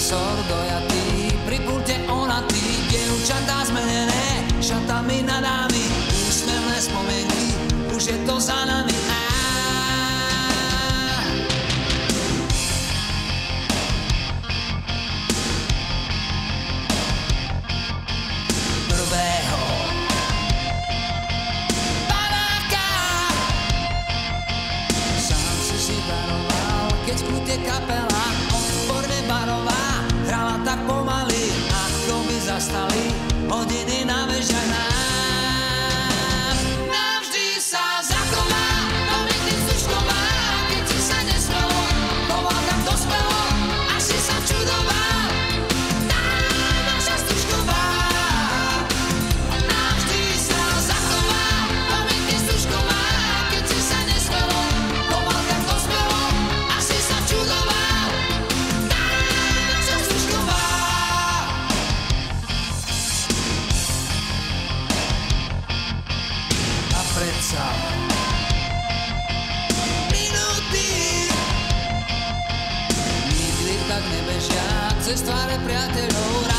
Profesor dojatý, pri pulte onatý, dievčatá zmenené, šatami na dámy, úsmevné spomienky, už je to za nami. Prvého panáka sám si daroval, keď v kúte kapela odporne barová hrala tak pomaly, ako by zastali hodiny na vežach nám. Navždy sa zachová pamätný Stužková, keď si sa nesmelo, choval tak dospelo, až si sa včudoval. Tá naša Stužková. Navždy sa zachová pamätný Stužková, keď si sa nesmelo, choval tak dospelo, až si sa včudoval. Tá naša Stužková. A predsa minúty nikdy tak nebežia cez tváre priateľov.